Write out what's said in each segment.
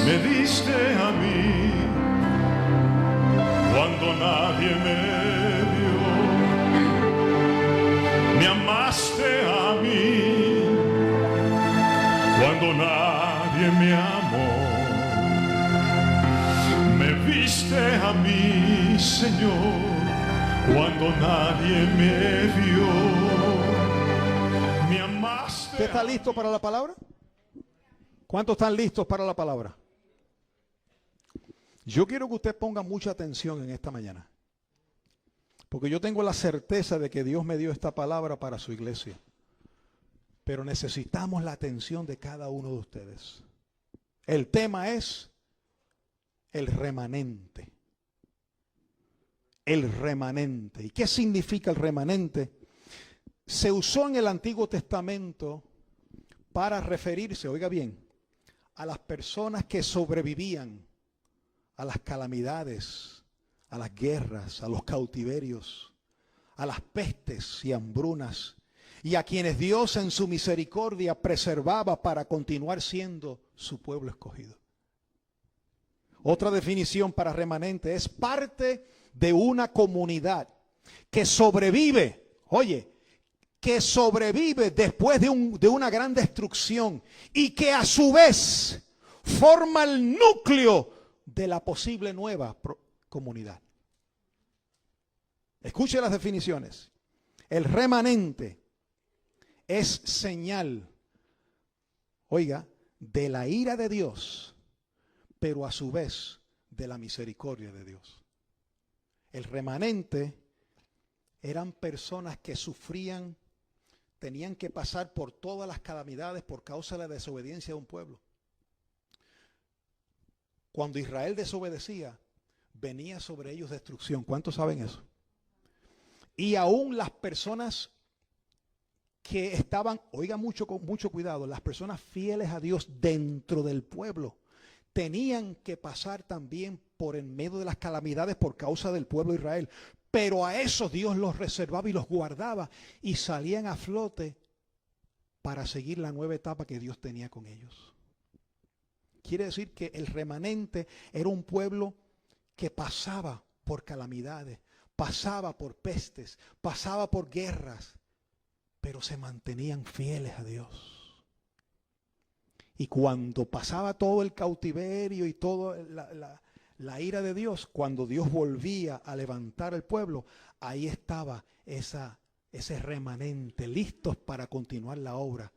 me diste a mí cuando nadie me vio. Me amaste a mí cuando nadie me amó. Me viste a mí, Señor, cuando nadie me vio. Me amaste. ¿Usted está listo para la palabra? ¿Cuántos están listos para la palabra? Yo quiero que usted ponga mucha atención en esta mañana, porque yo tengo la certeza de que Dios me dio esta palabra para su iglesia, pero necesitamos la atención de cada uno de ustedes. El tema es el remanente. El remanente. ¿Y qué significa el remanente? Se usó en el Antiguo Testamento para referirse, oiga bien, a las personas que sobrevivían a las calamidades, a las guerras, a los cautiverios, a las pestes y hambrunas, y a quienes Dios en su misericordia preservaba para continuar siendo su pueblo escogido. Otra definición para remanente es parte de una comunidad que sobrevive, oye, que sobrevive después de una gran destrucción y que a su vez forma el núcleo de la posible nueva comunidad. Escuche las definiciones. El remanente es señal, oiga, de la ira de Dios, pero a su vez de la misericordia de Dios. El remanente eran personas que sufrían, tenían que pasar por todas las calamidades por causa de la desobediencia de un pueblo. Cuando Israel desobedecía, venía sobre ellos destrucción. ¿Cuántos saben eso? Y aún las personas que estaban, oiga con mucho cuidado, las personas fieles a Dios dentro del pueblo, tenían que pasar también por en medio de las calamidades por causa del pueblo de Israel. Pero a esos Dios los reservaba y los guardaba y salían a flote para seguir la nueva etapa que Dios tenía con ellos. Quiere decir que el remanente era un pueblo que pasaba por calamidades, pasaba por pestes, pasaba por guerras, pero se mantenían fieles a Dios. Y cuando pasaba todo el cautiverio y toda la ira de Dios, cuando Dios volvía a levantar al pueblo, ahí estaba ese remanente, listos para continuar la obra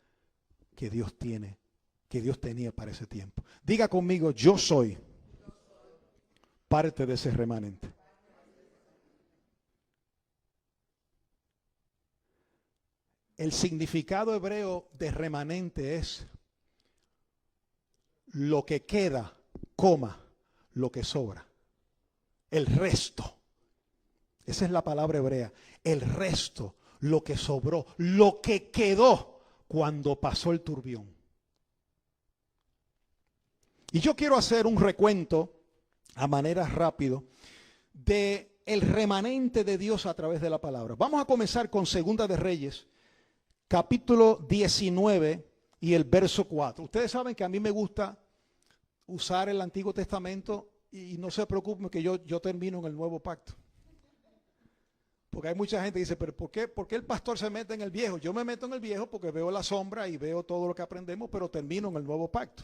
que Dios tenía para ese tiempo. Diga conmigo, yo soy parte de ese remanente. El significado hebreo de remanente es lo que queda, lo que sobra. El resto. Esa es la palabra hebrea. El resto, lo que sobró, lo que quedó cuando pasó el turbión. Y yo quiero hacer un recuento a manera rápido de el remanente de Dios a través de la palabra. Vamos a comenzar con Segunda de Reyes, capítulo 19 y el verso 4. Ustedes saben que a mí me gusta usar el Antiguo Testamento y no se preocupen que yo termino en el Nuevo Pacto. Porque hay mucha gente que dice, pero ¿por qué el pastor se mete en el Viejo? Yo me meto en el Viejo porque veo la sombra y veo todo lo que aprendemos, pero termino en el Nuevo Pacto.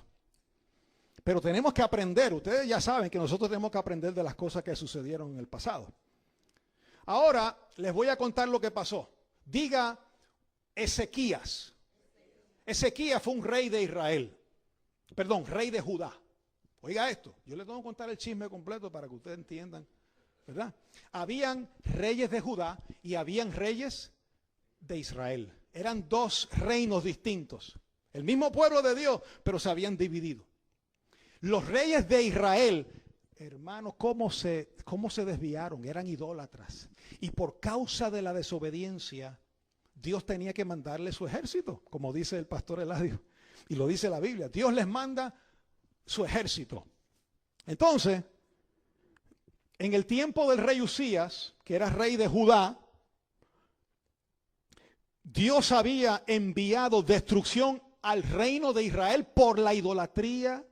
Pero tenemos que aprender, ustedes ya saben que nosotros tenemos que aprender de las cosas que sucedieron en el pasado. Ahora les voy a contar lo que pasó. Diga Ezequías. Ezequías fue un rey de Israel. Perdón, rey de Judá. Oiga esto, yo les tengo que contar el chisme completo para que ustedes entiendan, ¿verdad? Habían reyes de Judá y habían reyes de Israel. Eran dos reinos distintos. El mismo pueblo de Dios, pero se habían dividido. Los reyes de Israel, hermanos, ¿cómo se desviaron? Eran idólatras. Y por causa de la desobediencia, Dios tenía que mandarle su ejército, como dice el pastor Eladio. Y lo dice la Biblia. Dios les manda su ejército. Entonces, en el tiempo del rey Usías, que era rey de Judá, Dios había enviado destrucción al reino de Israel por la idolatría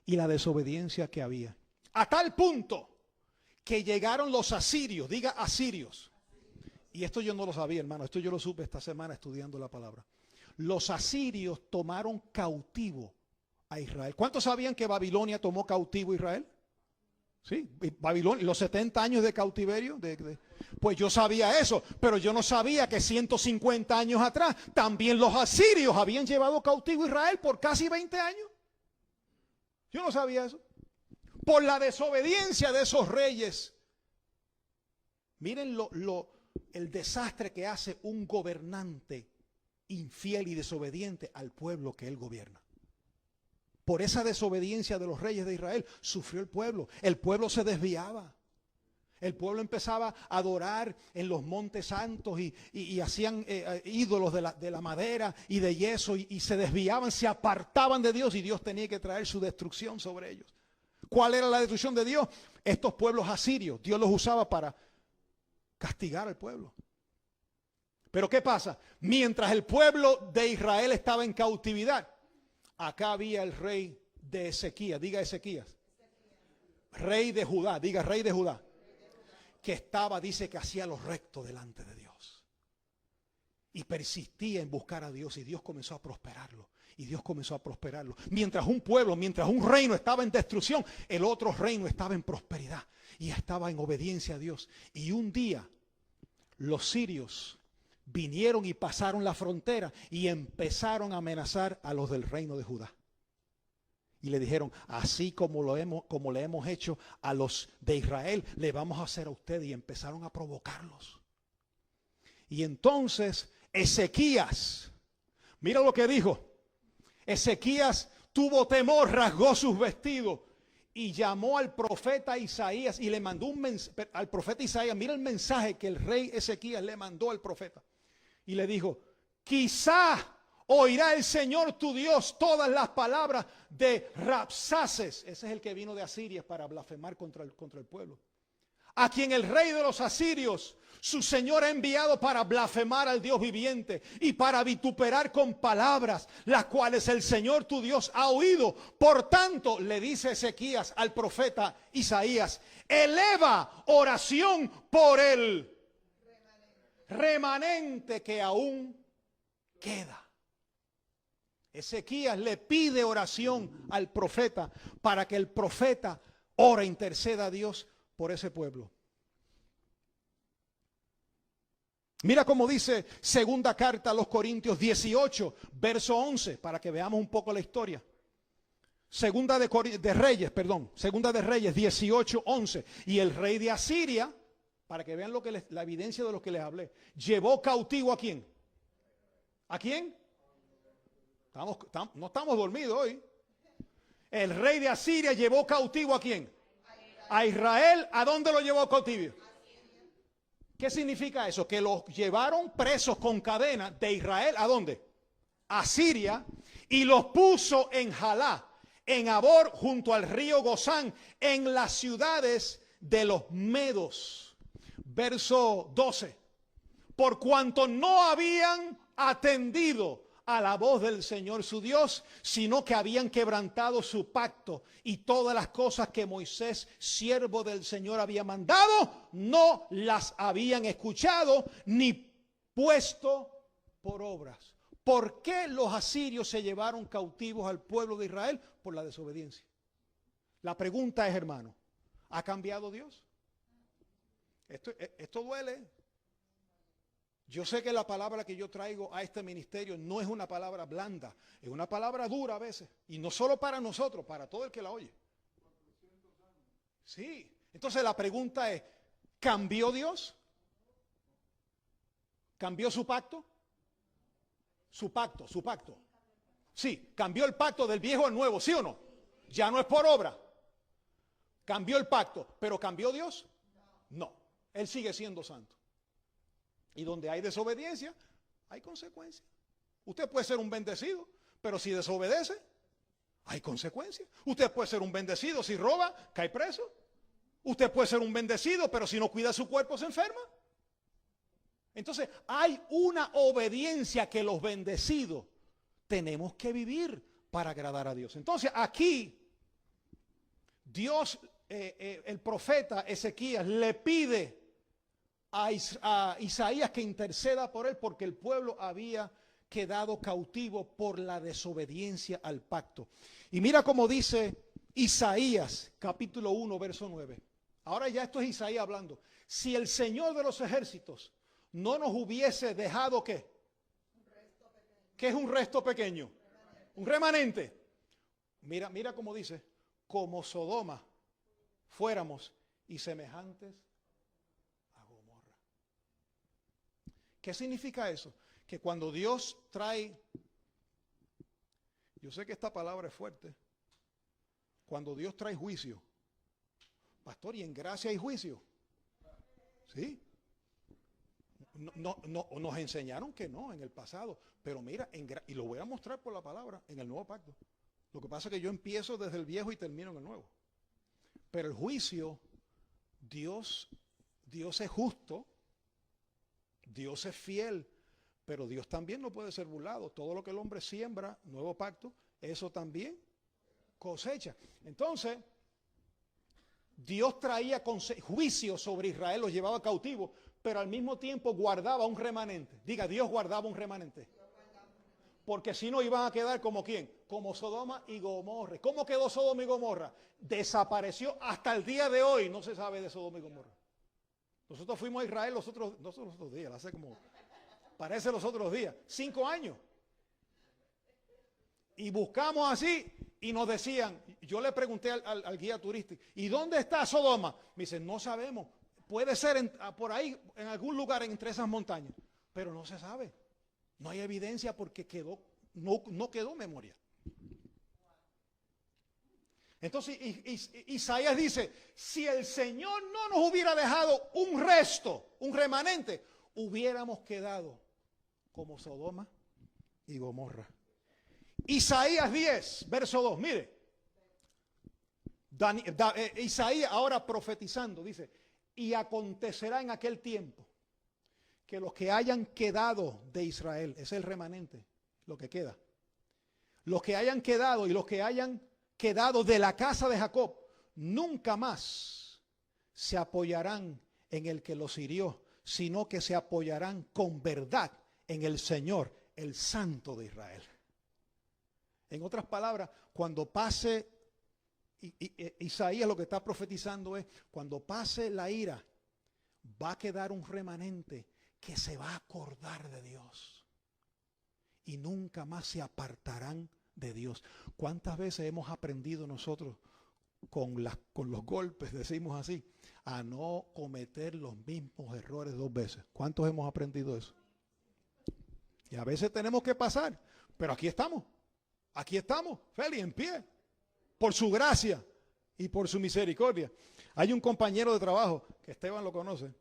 y la desobediencia que había. A tal punto que llegaron los asirios, diga asirios. Y esto yo no lo sabía, hermano, esto yo lo supe esta semana estudiando la palabra. Los asirios tomaron cautivo a Israel. ¿Cuántos sabían que Babilonia tomó cautivo a Israel? Sí, Babilonia, los 70 años de cautiverio. Pues yo sabía eso, pero yo no sabía que 150 años atrás también los asirios habían llevado cautivo a Israel por casi 20 años. Yo no sabía eso. Por la desobediencia de esos reyes. Miren el desastre que hace un gobernante infiel y desobediente al pueblo que él gobierna. Por esa desobediencia de los reyes de Israel sufrió el pueblo. El pueblo se desviaba. El pueblo empezaba a adorar en los montes santos y hacían ídolos de la madera y de yeso y se desviaban, se apartaban de Dios y Dios tenía que traer su destrucción sobre ellos. ¿Cuál era la destrucción de Dios? Estos pueblos asirios. Dios los usaba para castigar al pueblo. Pero ¿qué pasa? Mientras el pueblo de Israel estaba en cautividad, acá había el rey de Ezequías, diga Ezequías. Rey de Judá, diga rey de Judá. Que estaba, dice que hacía lo recto delante de Dios. Y persistía en buscar a Dios y Dios comenzó a prosperarlo. Y Dios comenzó a prosperarlo. Mientras un pueblo, mientras un reino estaba en destrucción, el otro reino estaba en prosperidad. Y estaba en obediencia a Dios. Y un día los sirios vinieron y pasaron la frontera y empezaron a amenazar a los del reino de Judá. Y le dijeron, así como le hemos hecho a los de Israel, le vamos a hacer a ustedes. Y empezaron a provocarlos. Y entonces Ezequías, mira lo que dijo. Ezequías tuvo temor, rasgó sus vestidos y llamó al profeta Isaías y le mandó un mensaje al profeta Isaías. Mira el mensaje que el rey Ezequías le mandó al profeta. Y le dijo, quizá oirá el Señor tu Dios todas las palabras de Rabsaces. Ese es el que vino de Asiria para blasfemar contra el pueblo. A quien el rey de los asirios, su Señor, ha enviado para blasfemar al Dios viviente y para vituperar con palabras, las cuales el Señor tu Dios ha oído. Por tanto, le dice Ezequías al profeta Isaías, eleva oración por el remanente que aún queda. Ezequías le pide oración al profeta para que el profeta ore, interceda a Dios por ese pueblo. Mira cómo dice segunda carta a los Corintios 18, verso 11, para que veamos un poco la historia. Segunda de Reyes 18, 11. Y el rey de Asiria, para que vean la evidencia de lo que les hablé, llevó cautivo ¿a quién? ¿A quién? No estamos dormidos hoy. El rey de Asiria llevó cautivo ¿a quién? A Israel. ¿A dónde lo llevó cautivo? ¿Qué significa eso? Que los llevaron presos con cadena de Israel. ¿A dónde? A Siria. Y los puso en Jalá, en Abor, junto al río Gozán, en las ciudades de los medos. Verso 12. Por cuanto no habían atendido a la voz del Señor su Dios, sino que habían quebrantado su pacto y todas las cosas que Moisés, siervo del Señor, había mandado, no las habían escuchado ni puesto por obras. ¿Por qué los asirios se llevaron cautivos al pueblo de Israel? Por la desobediencia. La pregunta es, hermano, ¿ha cambiado Dios? Esto duele. Yo sé que la palabra que yo traigo a este ministerio no es una palabra blanda, es una palabra dura a veces. Y no solo para nosotros, para todo el que la oye. Sí. Entonces la pregunta es, ¿cambió Dios? ¿Cambió su pacto? Su pacto. Sí, cambió el pacto del viejo al nuevo, ¿sí o no? Ya no es por obra. Cambió el pacto, pero ¿cambió Dios? No. Él sigue siendo santo. Y donde hay desobediencia, hay consecuencias. Usted puede ser un bendecido, pero si desobedece, hay consecuencias. Usted puede ser un bendecido, si roba, cae preso. Usted puede ser un bendecido, pero si no cuida su cuerpo, se enferma. Entonces, hay una obediencia que los bendecidos tenemos que vivir para agradar a Dios. Entonces, aquí Dios, el profeta Ezequías le pide a Isaías que interceda por él porque el pueblo había quedado cautivo por la desobediencia al pacto. Y mira cómo dice Isaías capítulo 1 verso 9. Ahora ya esto es Isaías hablando. Si el Señor de los ejércitos no nos hubiese dejado ¿qué? ¿Qué es un resto pequeño? Un remanente. Mira cómo dice, como Sodoma fuéramos y semejantes a Gomorra. ¿Qué significa eso? Que cuando Dios trae, yo sé que esta palabra es fuerte, cuando Dios trae juicio, pastor, y en gracia hay juicio, ¿sí? No, nos enseñaron que no en el pasado, pero mira, y lo voy a mostrar por la palabra en el nuevo pacto. Lo que pasa es que yo empiezo desde el viejo y termino en el nuevo. Pero el juicio, Dios es justo, Dios es fiel, pero Dios también no puede ser burlado. Todo lo que el hombre siembra, nuevo pacto, eso también cosecha. Entonces, Dios traía juicio sobre Israel, los llevaba cautivos, pero al mismo tiempo guardaba un remanente. Diga, Dios guardaba un remanente. Porque si no iban a quedar como ¿quién? Como Sodoma y Gomorra. ¿Cómo quedó Sodoma y Gomorra? Desapareció hasta el día de hoy. No se sabe de Sodoma y Gomorra. Nosotros fuimos a Israel los otros días, hace como, parece los otros días, 5 años. Y buscamos así y nos decían, yo le pregunté al guía turístico, ¿y dónde está Sodoma? Me dicen, no sabemos. Puede ser por ahí, en algún lugar entre esas montañas, pero no se sabe. No hay evidencia porque no quedó memoria. Entonces Isaías dice, si el Señor no nos hubiera dejado un resto, un remanente, hubiéramos quedado como Sodoma y Gomorra. Isaías 10, verso 2, mire. Isaías ahora profetizando, dice, y acontecerá en aquel tiempo que los que hayan quedado de Israel, ese es el remanente, lo que queda. Los que hayan quedado y los que hayan quedado de la casa de Jacob, nunca más se apoyarán en el que los hirió, sino que se apoyarán con verdad en el Señor, el Santo de Israel. En otras palabras, cuando pase, Isaías lo que está profetizando es, cuando pase la ira, va a quedar un remanente que se va a acordar de Dios y nunca más se apartarán de Dios. ¿Cuántas veces hemos aprendido nosotros con los golpes, decimos así, a no cometer los mismos errores 2 veces? ¿Cuántos hemos aprendido eso? Y a veces tenemos que pasar, pero aquí estamos, Feli, en pie, por su gracia y por su misericordia. Hay un compañero de trabajo, que Esteban lo conoce,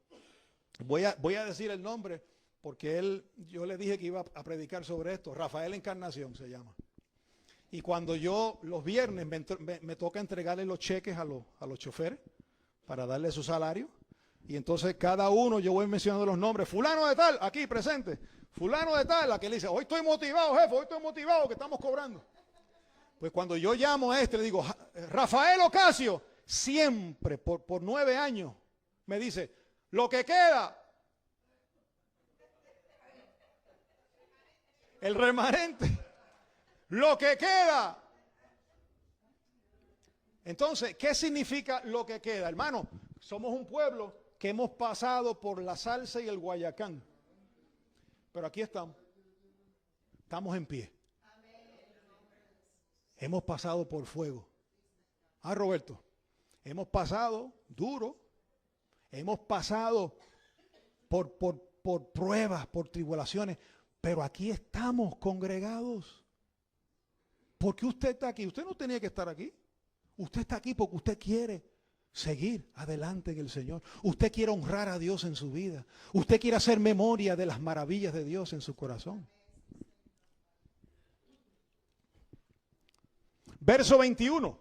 voy a decir el nombre, porque yo le dije que iba a predicar sobre esto, Rafael Encarnación se llama. Y cuando yo los viernes me toca entregarle los cheques a los choferes para darle su salario. Y entonces cada uno yo voy mencionando los nombres. Fulano de tal, aquí presente. Fulano de tal, la que le dice, hoy estoy motivado, jefe, hoy estoy motivado que estamos cobrando. Pues cuando yo llamo a le digo, Rafael Ocasio, siempre por 9 años, me dice, lo que queda, el remanente. Lo que queda. Entonces, ¿qué significa lo que queda? Hermano, somos un pueblo que hemos pasado por la salsa y el Guayacán. Pero aquí estamos. Estamos en pie. Hemos pasado por fuego. Ah, Roberto, hemos pasado duro. Hemos pasado por pruebas, por tribulaciones. Pero aquí estamos congregados. ¿Por qué usted está aquí? Usted no tenía que estar aquí. Usted está aquí porque usted quiere seguir adelante en el Señor. Usted quiere honrar a Dios en su vida. Usted quiere hacer memoria de las maravillas de Dios en su corazón. Verso 21.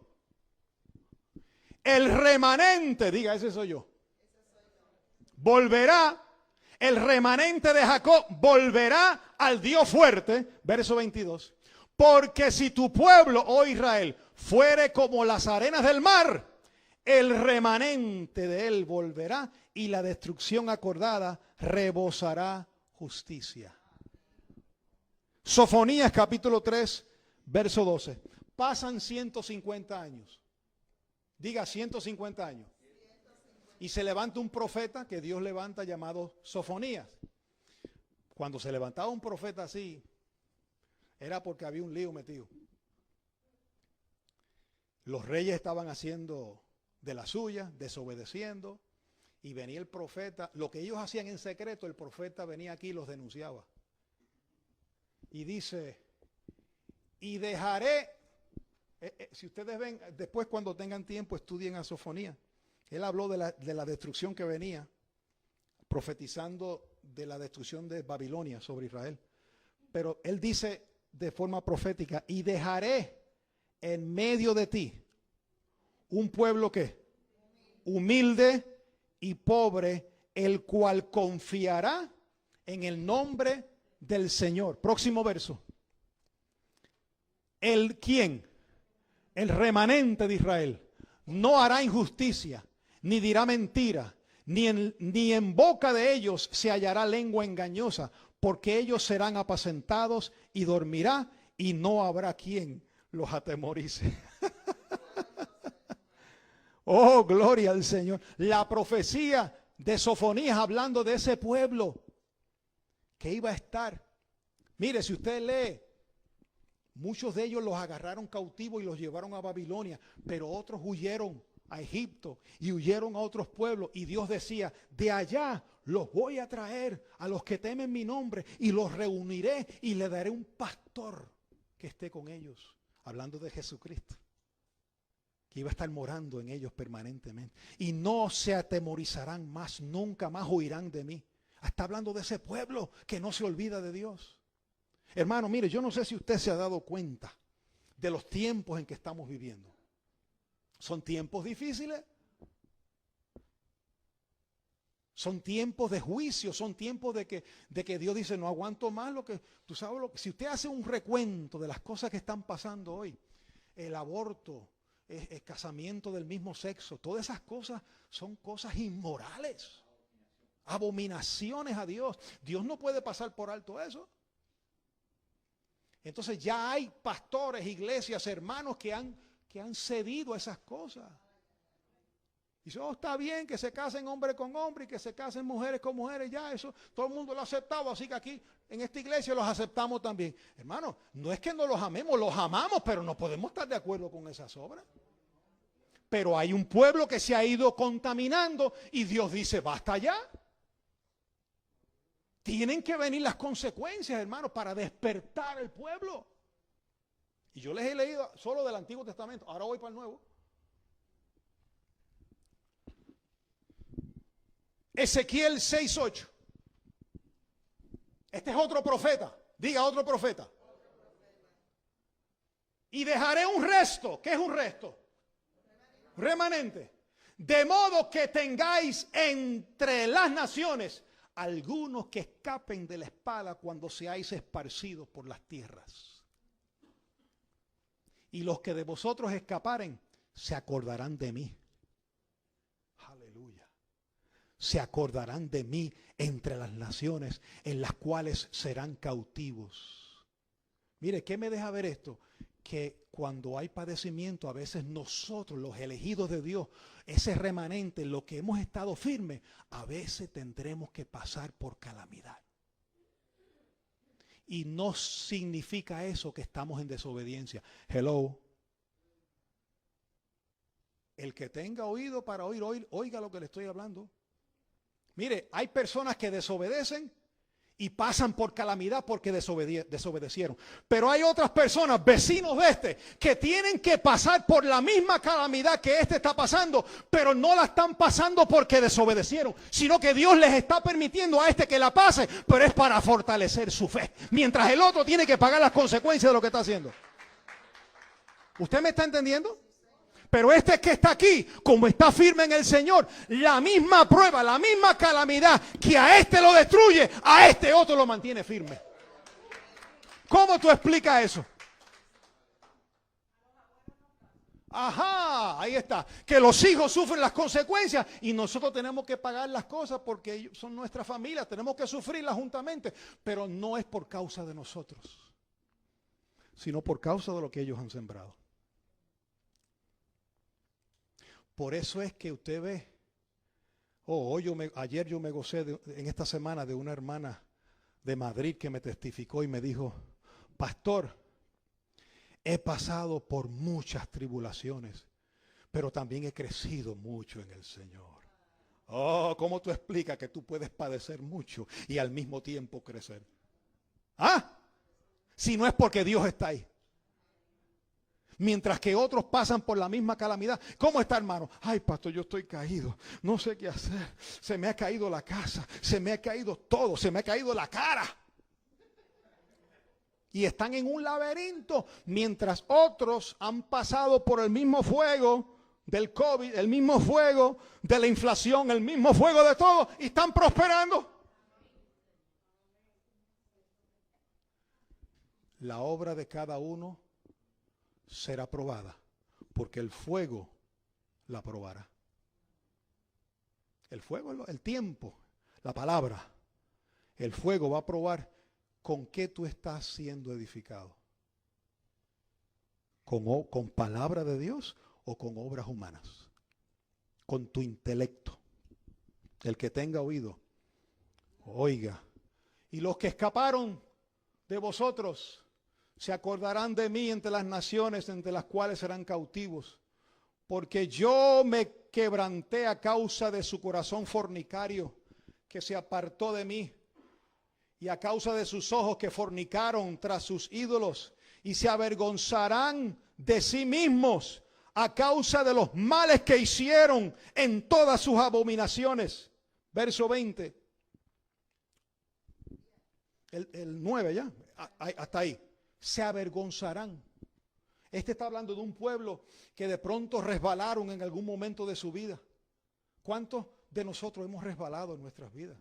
El remanente, diga, ese soy yo. Volverá, el remanente de Jacob volverá al Dios fuerte. Verso 22. Porque si tu pueblo, oh Israel, fuere como las arenas del mar, el remanente de él volverá y la destrucción acordada rebosará justicia. Sofonías capítulo 3, verso 12. Pasan 150 años. Diga 150 años. Y se levanta un profeta que Dios levanta llamado Sofonías. Cuando se levantaba un profeta así, era porque había un lío metido. Los reyes estaban haciendo de la suya, desobedeciendo, y venía el profeta. Lo que ellos hacían en secreto, el profeta venía aquí y los denunciaba. Y dice, y dejaré, si ustedes ven, después cuando tengan tiempo estudien a Sofonías. Él habló de la destrucción que venía, profetizando de la destrucción de Babilonia sobre Israel. Pero él dice de forma profética, y dejaré en medio de ti un pueblo que humilde y pobre, el cual confiará en el nombre del Señor. Próximo verso. El quién, el remanente de Israel, no hará injusticia, ni dirá mentira, ni en boca de ellos se hallará lengua engañosa, porque ellos serán apacentados y dormirá, y no habrá quien los atemorice. Oh, gloria al Señor. La profecía de Sofonías hablando de ese pueblo que iba a estar. Mire, si usted lee, muchos de ellos los agarraron cautivos y los llevaron a Babilonia, pero otros huyeron a Egipto y huyeron a otros pueblos, y Dios decía, de allá los voy a traer a los que temen mi nombre y los reuniré y le daré un pastor que esté con ellos, hablando de Jesucristo, que iba a estar morando en ellos permanentemente, y no se atemorizarán más, nunca más huirán de mí. Está hablando de ese pueblo que no se olvida de Dios. Hermano, mire, yo no sé si usted se ha dado cuenta de los tiempos en que estamos viviendo. Son tiempos difíciles. Son tiempos de juicio, son tiempos de que Dios dice, no aguanto más lo que, tú sabes, si usted hace un recuento de las cosas que están pasando hoy, el aborto, el casamiento del mismo sexo, todas esas cosas son cosas inmorales, abominaciones a Dios. Dios no puede pasar por alto eso. Entonces ya hay pastores, iglesias, hermanos que han cedido a esas cosas. Y eso está bien que se casen hombre con hombre y que se casen mujeres con mujeres, ya eso todo el mundo lo ha aceptado, así que aquí en esta iglesia los aceptamos también. Hermano, no es que no los amemos, los amamos, pero no podemos estar de acuerdo con esas obras. Pero hay un pueblo que se ha ido contaminando y Dios dice, basta ya. Tienen que venir las consecuencias, hermano, para despertar el pueblo. Y yo les he leído solo del Antiguo Testamento, ahora voy para el Nuevo. Ezequiel 6:8. Este es otro profeta. Diga otro profeta. Y dejaré un resto. ¿Qué es un resto? Remanente. De modo que tengáis entre las naciones algunos que escapen de la espada cuando seáis esparcidos por las tierras. Y los que de vosotros escaparen se acordarán de mí. Aleluya. Se acordarán de mí entre las naciones en las cuales serán cautivos. Mire, ¿qué me deja ver esto? Que cuando hay padecimiento, a veces nosotros, los elegidos de Dios, ese remanente, lo que hemos estado firmes, a veces tendremos que pasar por calamidad. Y no significa eso que estamos en desobediencia. Hello. El que tenga oído para oír, oiga lo que le estoy hablando. Mire, hay personas que desobedecen y pasan por calamidad porque desobedecieron. Pero hay otras personas, vecinos de este, que tienen que pasar por la misma calamidad que este está pasando, pero no la están pasando porque desobedecieron, sino que Dios les está permitiendo a este que la pase, pero es para fortalecer su fe, mientras el otro tiene que pagar las consecuencias de lo que está haciendo. ¿Usted me está entendiendo? Pero este que está aquí, como está firme en el Señor, la misma prueba, la misma calamidad que a este lo destruye, a este otro lo mantiene firme. ¿Cómo tú explicas eso? Ajá, ahí está. Que los hijos sufren las consecuencias y nosotros tenemos que pagar las cosas porque ellos son nuestra familia. Tenemos que sufrirlas juntamente. Pero no es por causa de nosotros, sino por causa de lo que ellos han sembrado. Por eso es que usted ve, ayer yo me gocé en esta semana de una hermana de Madrid que me testificó y me dijo, pastor, he pasado por muchas tribulaciones, pero también he crecido mucho en el Señor. Oh, ¿cómo tú explicas que tú puedes padecer mucho y al mismo tiempo crecer? ¿Ah? Si no es porque Dios está ahí. Mientras que otros pasan por la misma calamidad. ¿Cómo está, hermano? Ay, pastor, yo estoy caído. No sé qué hacer. Se me ha caído la casa. Se me ha caído todo. Se me ha caído la cara. Y están en un laberinto. Mientras otros han pasado por el mismo fuego del COVID, el mismo fuego de la inflación, el mismo fuego de todo. Y están prosperando. La obra de cada uno será probada, porque el fuego la probará. El fuego, el tiempo, la palabra. El fuego va a probar con qué tú estás siendo edificado. ¿Con palabra de Dios o con obras humanas? Con tu intelecto. El que tenga oído, oiga. Y los que escaparon de vosotros se acordarán de mí entre las naciones entre las cuales serán cautivos, porque yo me quebranté a causa de su corazón fornicario que se apartó de mí, y a causa de sus ojos que fornicaron tras sus ídolos, y se avergonzarán de sí mismos a causa de los males que hicieron en todas sus abominaciones. Verso 20. El 9 ya, hasta ahí. Se avergonzarán. Este está hablando de un pueblo que de pronto resbalaron en algún momento de su vida. ¿Cuántos de nosotros hemos resbalado en nuestras vidas?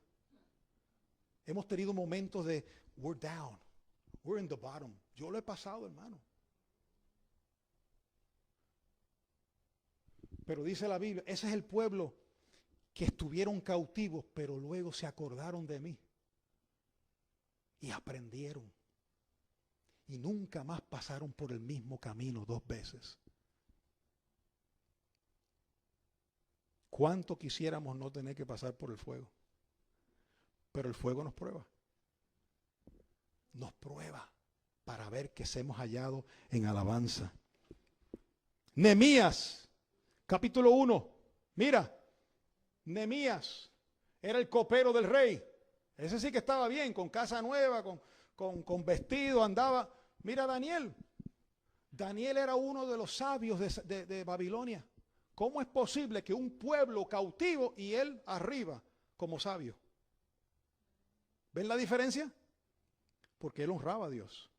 Hemos tenido momentos de we're down, we're in the bottom. Yo lo he pasado, hermano. Pero dice la Biblia, ese es el pueblo que estuvieron cautivos, pero luego se acordaron de mí y aprendieron. Y nunca más pasaron por el mismo camino 2 veces. ¿Cuánto quisiéramos no tener que pasar por el fuego? Pero el fuego nos prueba. Nos prueba para ver que se hemos hallado en alabanza. Nehemías, capítulo 1. Mira, Nehemías era el copero del rey. Ese sí que estaba bien, con casa nueva, con vestido, andaba. Mira Daniel. Daniel era uno de los sabios de Babilonia. ¿Cómo es posible que un pueblo cautivo y él arriba como sabio? ¿Ven la diferencia? Porque él honraba a Dios.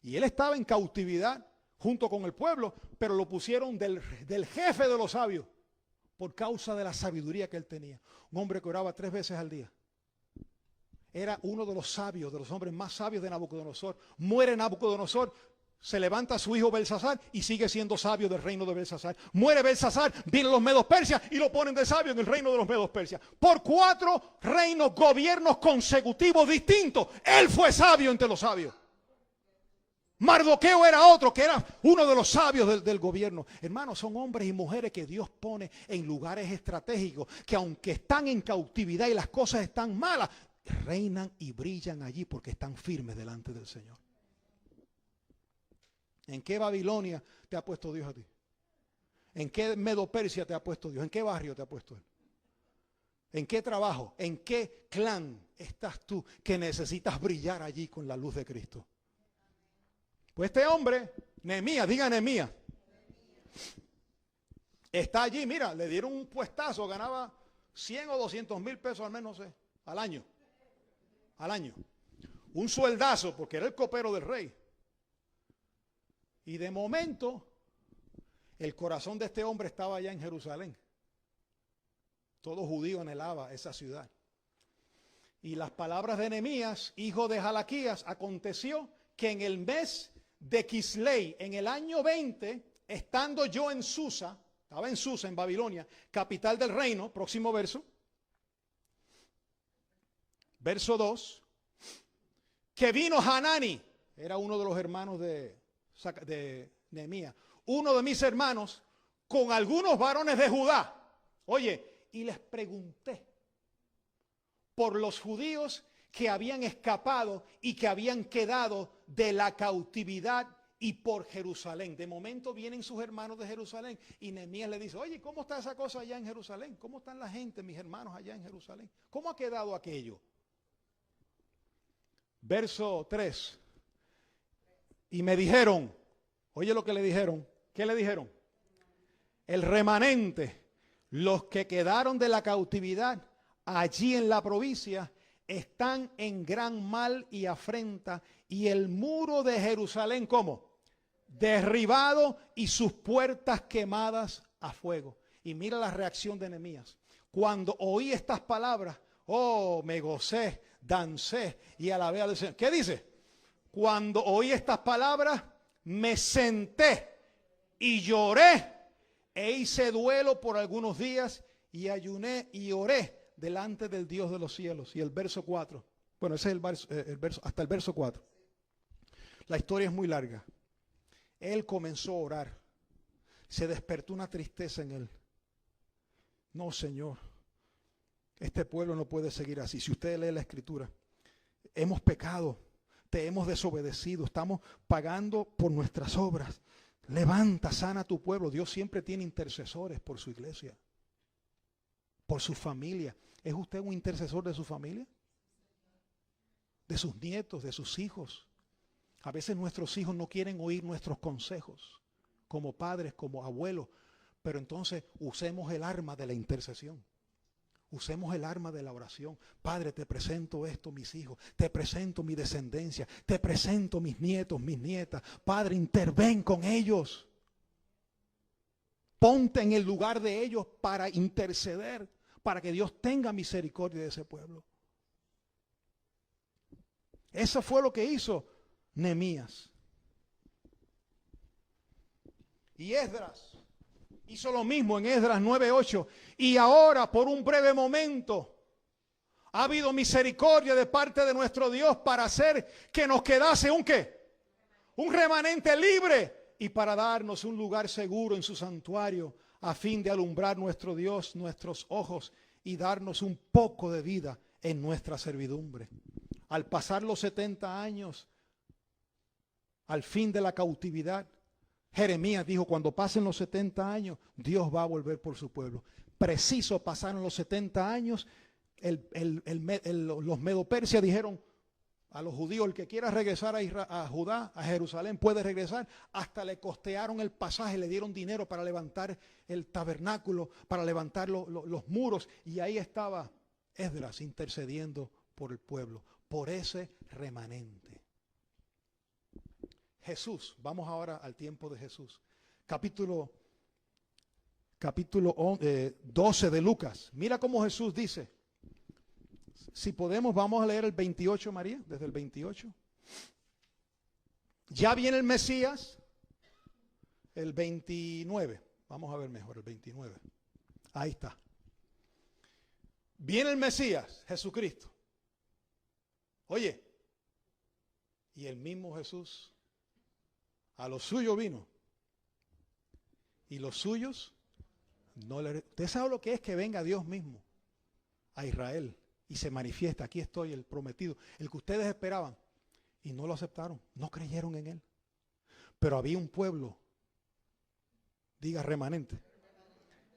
Y él estaba en cautividad junto con el pueblo, pero lo pusieron del jefe de los sabios por causa de la sabiduría que él tenía. Un hombre que oraba 3 veces al día. Era uno de los sabios, de los hombres más sabios de Nabucodonosor. Muere Nabucodonosor, se levanta su hijo Belsasar y sigue siendo sabio del reino de Belsasar. Muere Belsasar, vienen los medos persias y lo ponen de sabio en el reino de los medos persias. Por 4 reinos, gobiernos consecutivos distintos, él fue sabio entre los sabios. Mardoqueo era otro, que era uno de los sabios del gobierno. Hermanos, son hombres y mujeres que Dios pone en lugares estratégicos, que aunque están en cautividad y las cosas están malas, reinan y brillan allí porque están firmes delante del Señor. ¿En qué Babilonia te ha puesto Dios a ti? ¿En qué Medo-Persia te ha puesto Dios? ¿En qué barrio te ha puesto Él? ¿En qué trabajo? ¿En qué clan estás tú que necesitas brillar allí con la luz de Cristo? Pues este hombre, Nehemías, diga Nehemías, está allí, mira, le dieron un puestazo, ganaba 100 o 200 mil pesos al menos, no sé, al año. Al año. Un sueldazo, porque era el copero del rey. Y de momento, el corazón de este hombre estaba allá en Jerusalén. Todo judío anhelaba esa ciudad. Y las palabras de Nehemías, hijo de Jalaquías, aconteció que en el mes de Quisley, en el año 20, estando yo en Susa, estaba en Susa, en Babilonia, capital del reino, próximo verso, verso 2, que vino Hanani, era uno de los hermanos de Nehemías, uno de mis hermanos, con algunos varones de Judá. Oye, y les pregunté por los judíos que habían escapado y que habían quedado de la cautividad y por Jerusalén. De momento vienen sus hermanos de Jerusalén y Nehemías le dice, oye, ¿cómo está esa cosa allá en Jerusalén? ¿Cómo están la gente, mis hermanos allá en Jerusalén? ¿Cómo ha quedado aquello? Verso 3. Y me dijeron, oye lo que le dijeron. ¿Qué le dijeron? El remanente, los que quedaron de la cautividad allí en la provincia, están en gran mal y afrenta, y el muro de Jerusalén, ¿cómo? Derribado y sus puertas quemadas a fuego. Y mira la reacción de Nehemías. Cuando oí estas palabras, oh, me gocé, dancé y alabé al Señor. ¿Qué dice? Cuando oí estas palabras, me senté y lloré e hice duelo por algunos días y ayuné y oré delante del Dios de los cielos. Y el verso 4. Bueno, ese es el verso, hasta el verso 4. La historia es muy larga. Él comenzó a orar. Se despertó una tristeza en él. No, Señor, este pueblo no puede seguir así. Si usted lee la escritura, hemos pecado, te hemos desobedecido, estamos pagando por nuestras obras. Levanta, sana a tu pueblo. Dios siempre tiene intercesores por su iglesia, por su familia. ¿Es usted un intercesor de su familia? De sus nietos, de sus hijos. A veces nuestros hijos no quieren oír nuestros consejos, como padres, como abuelos, pero entonces usemos el arma de la intercesión. Usemos el arma de la oración. Padre, te presento esto, mis hijos. Te presento mi descendencia. Te presento mis nietos, mis nietas. Padre, interven con ellos. Ponte en el lugar de ellos para interceder, para que Dios tenga misericordia de ese pueblo. Eso fue lo que hizo Nehemías. Y Esdras hizo lo mismo en Esdras 9:8. Y ahora, por un breve momento, ha habido misericordia de parte de nuestro Dios para hacer que nos quedase un ¿qué? Un remanente libre y para darnos un lugar seguro en su santuario a fin de alumbrar nuestro Dios, nuestros ojos y darnos un poco de vida en nuestra servidumbre. Al pasar los 70 años, al fin de la cautividad, Jeremías dijo, cuando pasen los 70 años, Dios va a volver por su pueblo. Preciso pasaron los 70 años, los medopersias dijeron a los judíos, el que quiera regresar a Judá, a Jerusalén, puede regresar. Hasta le costearon el pasaje, le dieron dinero para levantar el tabernáculo, para levantar los muros. Y ahí estaba Esdras intercediendo por el pueblo, por ese remanente. Jesús, vamos ahora al tiempo de Jesús. Capítulo 12 de Lucas. Mira cómo Jesús dice. Si podemos, vamos a leer el 28, María, desde el 28. Ya viene el Mesías, el 29. Vamos a ver mejor, el 29. Ahí está. Viene el Mesías, Jesucristo. Oye, y el mismo Jesús a los suyos vino. Y los suyos no le... Usted sabe lo que es que venga Dios mismo a Israel y se manifiesta. Aquí estoy, el prometido, el que ustedes esperaban. Y no lo aceptaron, no creyeron en él. Pero había un pueblo, diga remanente,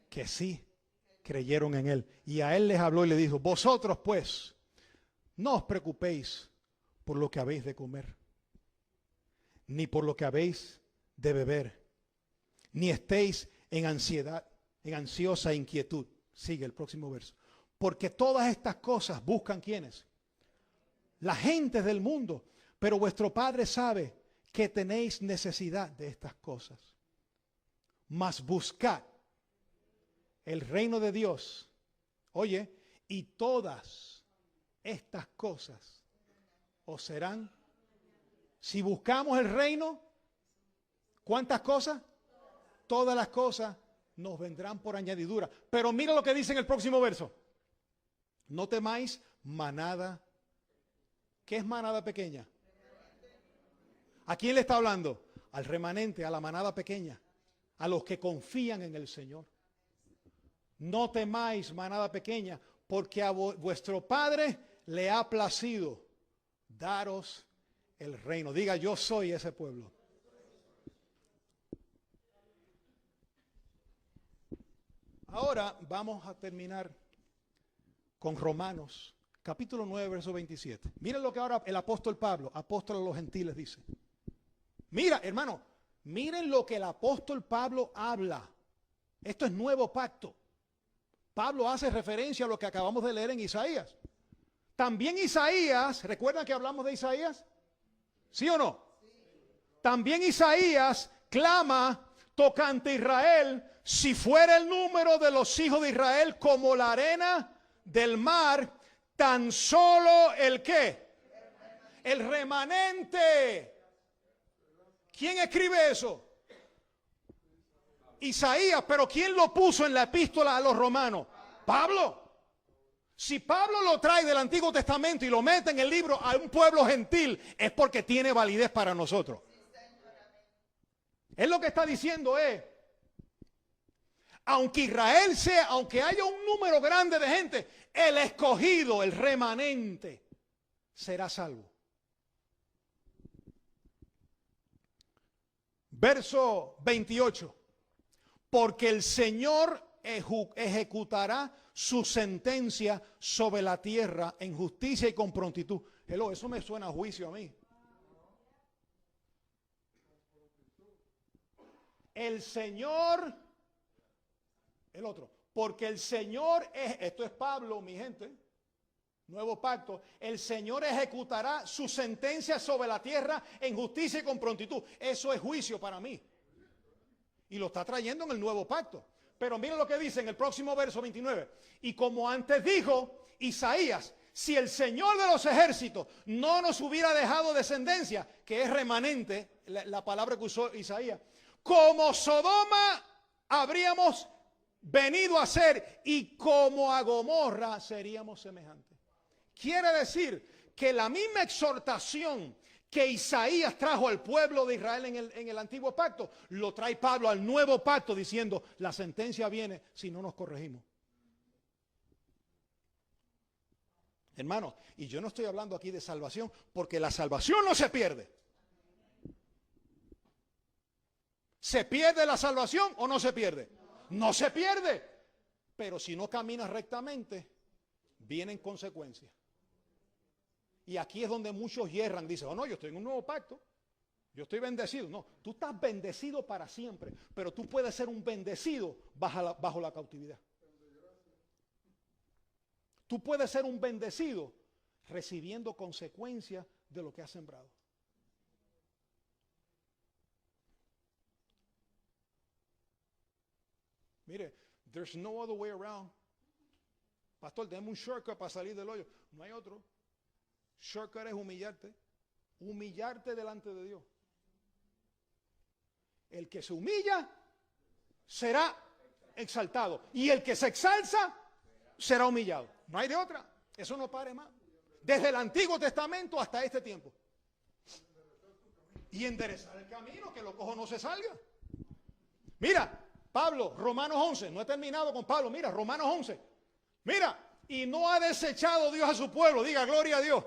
que sí creyeron en él. Y a él les habló y le dijo, vosotros pues, no os preocupéis por lo que habéis de comer, ni por lo que habéis de beber, ni estéis en ansiedad, en ansiosa inquietud. Sigue el próximo verso. Porque todas estas cosas buscan ¿quiénes? Las gentes del mundo. Pero vuestro Padre sabe que tenéis necesidad de estas cosas. Mas buscad el reino de Dios. Oye, y todas estas cosas os serán. Si buscamos el reino, ¿cuántas cosas? todas las cosas nos vendrán por añadidura. Pero mira lo que dice en el próximo verso. No temáis manada. ¿Qué es manada pequeña? ¿A quién le está hablando? Al remanente, a la manada pequeña, a los que confían en el Señor. No temáis manada pequeña, porque a vuestro Padre le ha placido daros el reino. Diga, yo soy ese pueblo. Ahora vamos a terminar con Romanos, capítulo 9, verso 27. Miren lo que ahora el apóstol Pablo, apóstol a los gentiles, dice. Mira, hermano, miren lo que el apóstol Pablo habla. Esto es nuevo pacto. Pablo hace referencia a lo que acabamos de leer en Isaías. También Isaías, ¿recuerdan que hablamos de Isaías? ¿Sí o no? También Isaías clama tocante a Israel, si fuera el número de los hijos de Israel como la arena del mar, tan solo el ¿qué? El remanente. ¿Quién escribe eso? Isaías, pero ¿quién lo puso en la epístola a los romanos? Pablo. Si Pablo lo trae del Antiguo Testamento y lo mete en el libro a un pueblo gentil, es porque tiene validez para nosotros. Él lo que está diciendo es, aunque Israel sea, aunque haya un número grande de gente, el escogido, el remanente, será salvo. Verso 28. Porque el Señor ejecutará su sentencia sobre la tierra en justicia y con prontitud. Hello, eso me suena a juicio a mí. El Señor, el otro, porque el Señor, esto es Pablo, mi gente, nuevo pacto, el Señor ejecutará su sentencia sobre la tierra en justicia y con prontitud. Eso es juicio para mí. Y lo está trayendo en el nuevo pacto. Pero miren lo que dice en el próximo verso 29. Y como antes dijo Isaías, si el Señor de los ejércitos no nos hubiera dejado descendencia, que es remanente, la palabra que usó Isaías, como Sodoma habríamos venido a ser y como a Gomorra seríamos semejantes. Quiere decir que la misma exhortación que Isaías trajo al pueblo de Israel en el antiguo pacto, lo trae Pablo al nuevo pacto diciendo, la sentencia viene si no nos corregimos. Hermanos, y yo no estoy hablando aquí de salvación, porque la salvación no se pierde. ¿Se pierde la salvación o no se pierde? No se pierde. Pero si no caminas rectamente, vienen consecuencias. Y aquí es donde muchos hierran, dicen, oh no, yo estoy en un nuevo pacto, yo estoy bendecido. No, tú estás bendecido para siempre, pero tú puedes ser un bendecido bajo la cautividad. Tú puedes ser un bendecido recibiendo consecuencias de lo que has sembrado. Mire, there's no other way around. Pastor, tenemos un shortcut para salir del hoyo. No hay otro. Shortcut es humillarte. Humillarte delante de Dios. El que se humilla será exaltado. Y el que se exalza será humillado. No hay de otra. Eso no pare más. Desde el Antiguo Testamento hasta este tiempo. Y enderezar el camino, que lo cojo no se salga. Mira, Pablo, Romanos 11. No he terminado con Pablo. Mira, Romanos 11. Mira, y no ha desechado Dios a su pueblo. Diga, gloria a Dios.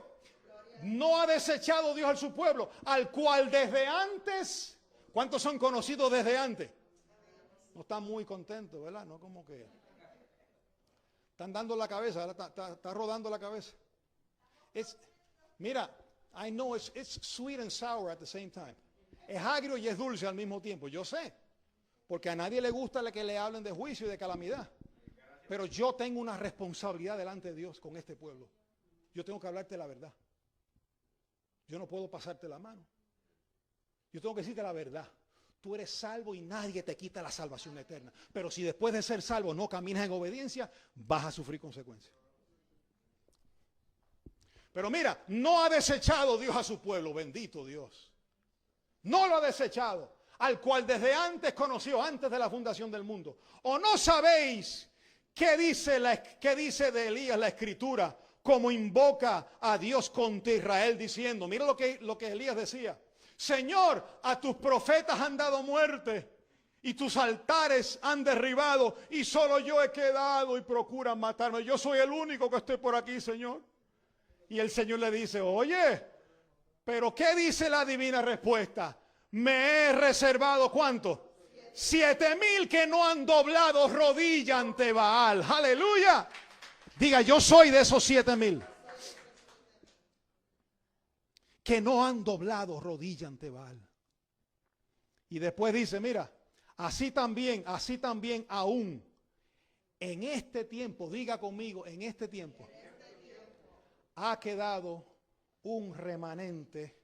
No ha desechado Dios a su pueblo, al cual desde antes, ¿cuántos son conocidos desde antes? No están muy contentos, ¿verdad? No como que están dando la cabeza, está rodando la cabeza. Mira, I know it's sweet and sour at the same time. Es agrio y es dulce al mismo tiempo, yo sé, porque a nadie le gusta que le hablen de juicio y de calamidad. Pero yo tengo una responsabilidad delante de Dios con este pueblo. Yo tengo que hablarte la verdad. Yo no puedo pasarte la mano. Yo tengo que decirte la verdad. Tú eres salvo y nadie te quita la salvación eterna. Pero si después de ser salvo no caminas en obediencia, vas a sufrir consecuencias. Pero mira, no ha desechado Dios a su pueblo, bendito Dios. No lo ha desechado. al cual desde antes conoció, antes de la fundación del mundo. ¿O no sabéis qué dice de Elías la Escritura? Como invoca a Dios contra Israel diciendo, mira lo que Elías decía: Señor, a tus profetas han dado muerte y tus altares han derribado y solo yo he quedado y procuran matarme. Yo soy el único que estoy por aquí, Señor. Y el Señor le dice, oye, pero ¿qué dice la divina respuesta? Me he reservado, ¿cuánto? 7,000 que no han doblado rodilla ante Baal. Aleluya. Diga, yo soy de esos 7,000 que no han doblado rodilla ante Baal. Y después dice, mira, así también aún en este tiempo, diga conmigo, en este tiempo ha quedado un remanente,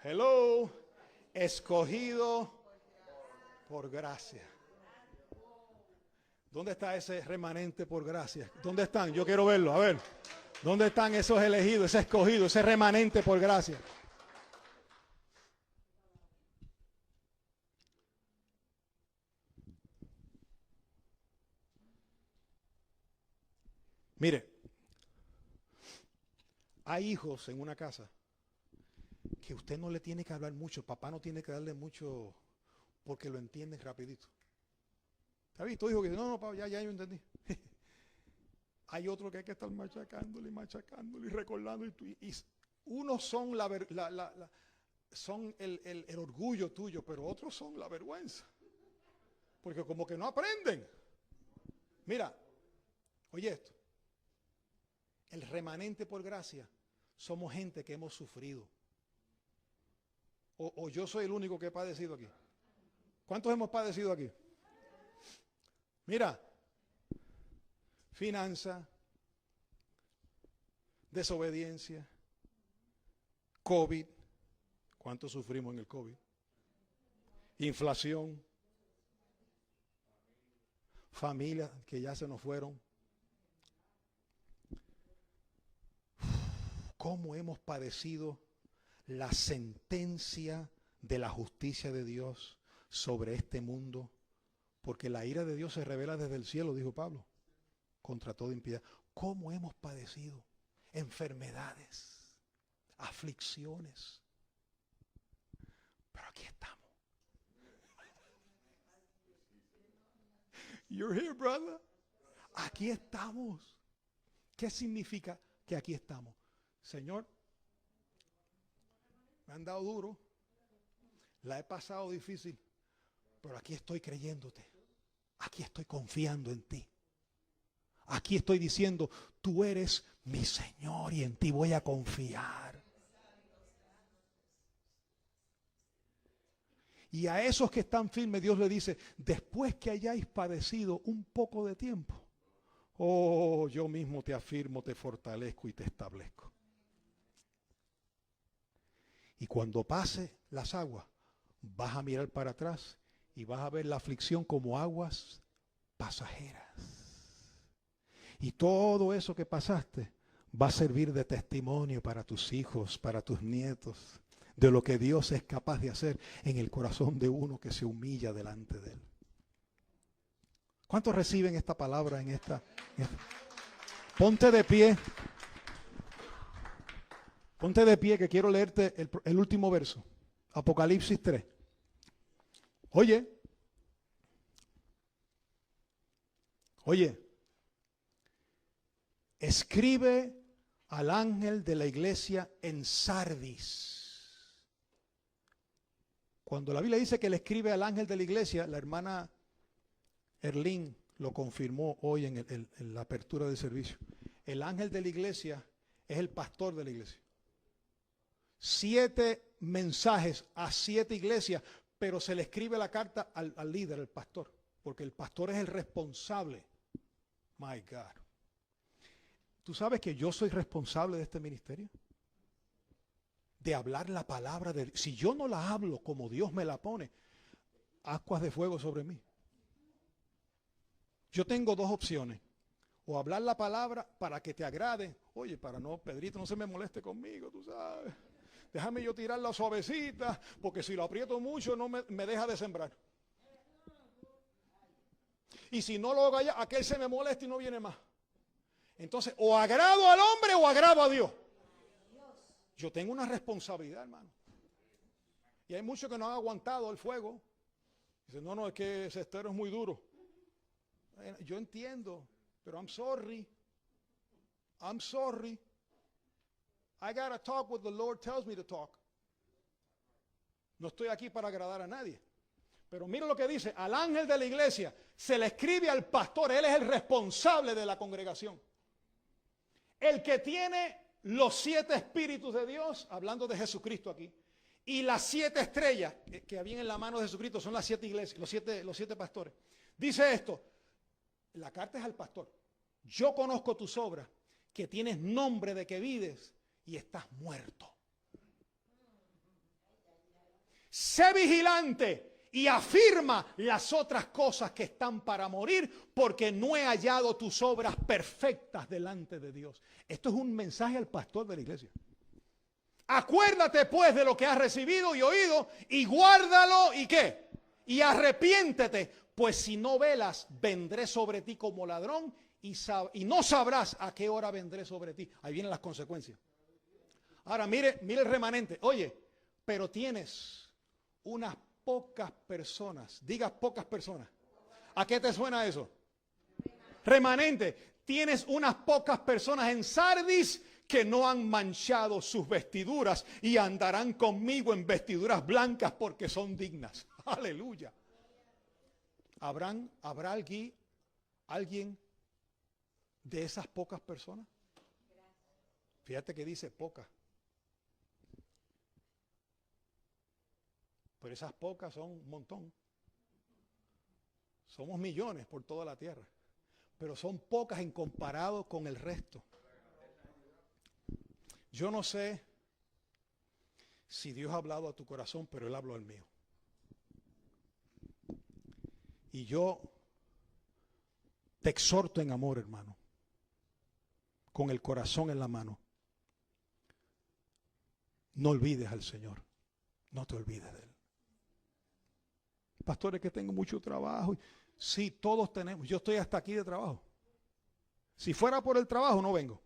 hello, escogido por gracia. ¿Dónde está ese remanente por gracia? ¿Dónde están? Yo quiero verlo, a ver. ¿Dónde están esos elegidos, ese escogido, ese remanente por gracia? Mire, hay hijos en una casa que usted no le tiene que hablar mucho, papá no tiene que darle mucho porque lo entienden rapidito. ¿Está visto, hijo? Que no, papá, ya yo entendí. Hay otro que hay que estar machacándole y recordando. Y unos son son el orgullo tuyo, pero otros son la vergüenza. Porque como que no aprenden. Mira, oye esto. El remanente por gracia somos gente que hemos sufrido. O yo soy el único que he padecido aquí. ¿Cuántos hemos padecido aquí? Mira, finanza, desobediencia, COVID. ¿Cuántos sufrimos en el COVID? Inflación, familias que ya se nos fueron. ¿Cómo hemos padecido la sentencia de la justicia de Dios sobre este mundo? Porque la ira de Dios se revela desde el cielo, dijo Pablo, contra toda impiedad. ¿Cómo hemos padecido enfermedades, aflicciones? Pero aquí estamos. You're here, brother. Aquí estamos. ¿Qué significa que aquí estamos? Señor, me han dado duro, la he pasado difícil, pero aquí estoy creyéndote, aquí estoy confiando en ti, aquí estoy diciendo, tú eres mi Señor y en ti voy a confiar. Y a esos que están firmes, Dios le dice, después que hayáis padecido un poco de tiempo, oh, yo mismo te afirmo, te fortalezco y te establezco. Y cuando pase las aguas, vas a mirar para atrás y vas a ver la aflicción como aguas pasajeras. Y todo eso que pasaste va a servir de testimonio para tus hijos, para tus nietos, de lo que Dios es capaz de hacer en el corazón de uno que se humilla delante de Él. ¿Cuántos reciben esta palabra en esta? Ponte de pie. Ponte de pie que quiero leerte el último verso. Apocalipsis 3. Oye. Escribe al ángel de la iglesia en Sardis. Cuando la Biblia dice que le escribe al ángel de la iglesia, la hermana Erlín lo confirmó hoy en la apertura del servicio. El ángel de la iglesia es el pastor de la iglesia. 7 mensajes a 7 iglesias, pero se le escribe la carta al líder, al pastor, porque el pastor es el responsable. My God. ¿Tú sabes que yo soy responsable de este ministerio? De hablar la palabra de Dios. Si yo no la hablo como Dios me la pone, ascuas de fuego sobre mí. Yo tengo 2 opciones. O hablar la palabra para que te agrade. Oye, para no, Pedrito, no se me moleste conmigo, tú sabes. déjame yo tirarla suavecita, porque si lo aprieto mucho no me deja de sembrar. Y si no lo hago allá, aquel se me molesta y no viene más. Entonces, o agrado al hombre o agrado a Dios. Yo tengo una responsabilidad, hermano. Y hay muchos que no han aguantado el fuego. Dicen, no, es que ese estero es muy duro. Yo entiendo, pero I'm sorry. I'm sorry. I gotta talk what the Lord tells me to talk. No estoy aquí para agradar a nadie. Pero mira lo que dice, al ángel de la iglesia se le escribe al pastor, él es el responsable de la congregación. El que tiene los 7 espíritus de Dios, hablando de Jesucristo aquí, y las 7 estrellas que habían en la mano de Jesucristo, son las 7 iglesias, los siete pastores. Dice esto, la carta es al pastor. Yo conozco tus obras, que tienes nombre de que vives y estás muerto. Sé vigilante y afirma las otras cosas que están para morir, porque no he hallado tus obras perfectas delante de Dios. Esto es un mensaje al pastor de la iglesia. Acuérdate pues de lo que has recibido y oído, y guárdalo, ¿y qué? Y arrepiéntete, pues si no velas, vendré sobre ti como ladrón, y no sabrás a qué hora vendré sobre ti. Ahí vienen las consecuencias. Ahora mire el remanente. Oye, pero tienes unas pocas personas. Digas pocas personas. ¿A qué te suena eso? Remanente. Tienes unas pocas personas en Sardis que no han manchado sus vestiduras y andarán conmigo en vestiduras blancas porque son dignas. Aleluya. ¿Habrá alguien de esas pocas personas? Fíjate que dice pocas. Pero esas pocas son un montón. Somos millones por toda la tierra. Pero son pocas en comparado con el resto. Yo no sé si Dios ha hablado a tu corazón, pero Él habló al mío. Y yo te exhorto en amor, hermano, con el corazón en la mano. No olvides al Señor. No te olvides de Él. Pastores, que tengo mucho trabajo. Sí, todos tenemos. Yo estoy hasta aquí de trabajo. Si fuera por el trabajo, no vengo.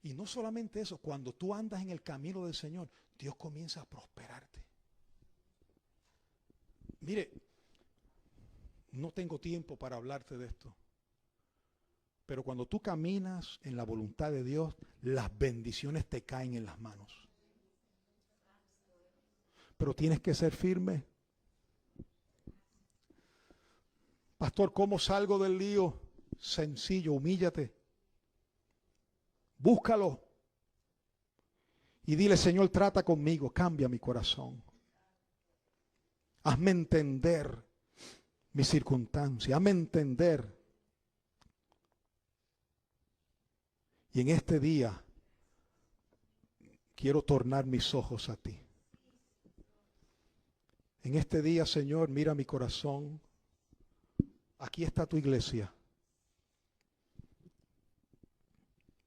Y no solamente eso, cuando tú andas en el camino del Señor, Dios comienza a prosperarte. Mire, no tengo tiempo para hablarte de esto. Pero cuando tú caminas en la voluntad de Dios, las bendiciones te caen en las manos. Pero tienes que ser firme. Pastor, ¿cómo salgo del lío? Sencillo, humíllate. Búscalo. Y dile, Señor, trata conmigo, cambia mi corazón. Hazme entender mi circunstancia, hazme entender. Y en este día quiero tornar mis ojos a ti. En este día, Señor, mira mi corazón. Aquí está tu iglesia.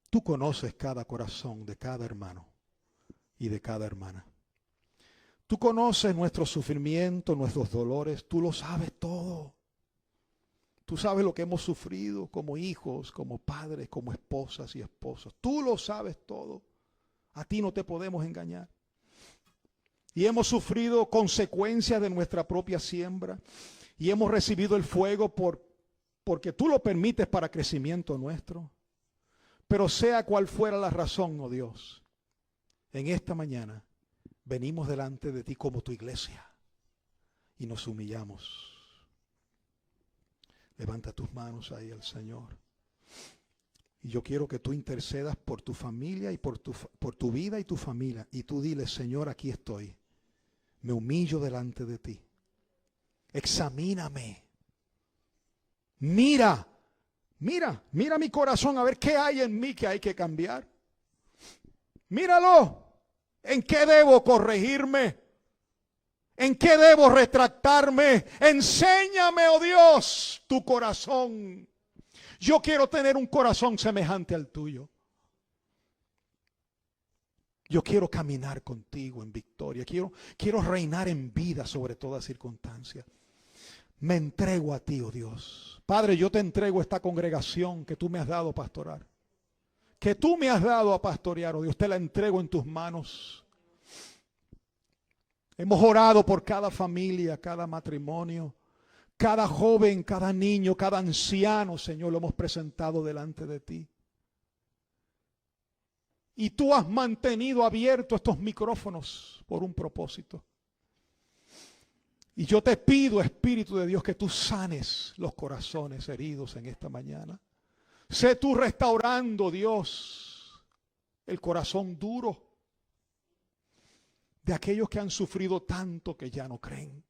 Tú conoces cada corazón de cada hermano y de cada hermana. Tú conoces nuestro sufrimiento, nuestros dolores. Tú lo sabes todo. Tú sabes lo que hemos sufrido como hijos, como padres, como esposas y esposos. Tú lo sabes todo. A ti no te podemos engañar. Y hemos sufrido consecuencias de nuestra propia siembra. Y hemos recibido el fuego porque tú lo permites para crecimiento nuestro. Pero sea cual fuera la razón, oh Dios, en esta mañana venimos delante de ti como tu iglesia y nos humillamos. Levanta tus manos ahí al Señor. Y yo quiero que tú intercedas por tu familia y por tu vida y tu familia. Y tú dile, Señor, aquí estoy. Me humillo delante de ti. Examíname. Mira mi corazón a ver qué hay en mí que hay que cambiar. Míralo. ¿En qué debo corregirme? ¿En qué debo retractarme? Enséñame, oh Dios, tu corazón. Yo quiero tener un corazón semejante al tuyo. Yo quiero caminar contigo en victoria. Quiero reinar en vida sobre toda circunstancia. Me entrego a ti, oh Dios. Padre, yo te entrego esta congregación que tú me has dado a pastorar. Que tú me has dado a pastorear, oh Dios. Te la entrego en tus manos. Hemos orado por cada familia, cada matrimonio, cada joven, cada niño, cada anciano, Señor, lo hemos presentado delante de ti. Y tú has mantenido abiertos estos micrófonos por un propósito. Y yo te pido, Espíritu de Dios, que tú sanes los corazones heridos en esta mañana. Sé tú restaurando, Dios, el corazón duro de aquellos que han sufrido tanto que ya no creen.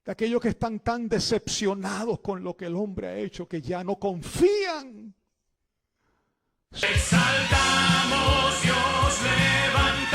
De aquellos que están tan decepcionados con lo que el hombre ha hecho que ya no confían. Exaltamos, Dios, levantamos.